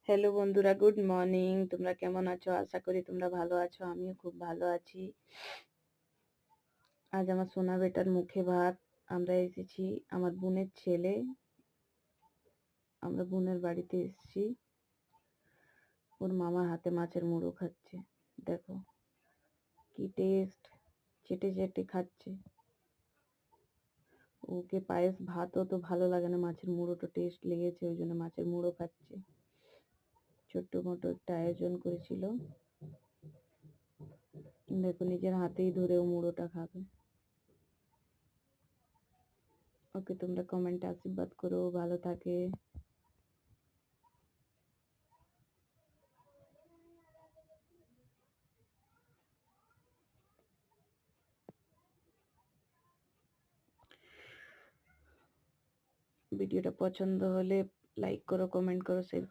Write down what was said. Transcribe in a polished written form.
Hello বন্ধুরা, good morning. তোমরা কেমন আছো? আশা করি তোমরা ভালো আছো। আমিও খুব ভালো আছি। আজ আমার সোনা বেটার মুখে ভাত। আমরা এসেছি, আমার বোনের ছেলে, আমরা বোনের বাড়িতে এসেছি। ওর মামার হাতে মাছের মুড়ো খাচ্ছে। দেখো কি টেস্ট, চেটে চেটে খাচ্ছে। ওকে পায়েস ভাতও তো ভালো লাগে না, মাছের মুড়োটা টেস্ট লেগেছে, ওই জন্য মাছের মুড়ো খাচ্ছে। ছোট্ট মোটো একটা আয়োজন করেছিল। দেখো নিজের হাতেই ধরে ও মুড়োটা খাবে। ওকে তোমরা কমেন্টে আশীর্বাদ করো, ভালো থাকে। ভিডিওটা পছন্দ হলে লাইক করো, কমেন্ট করো, শেয়ার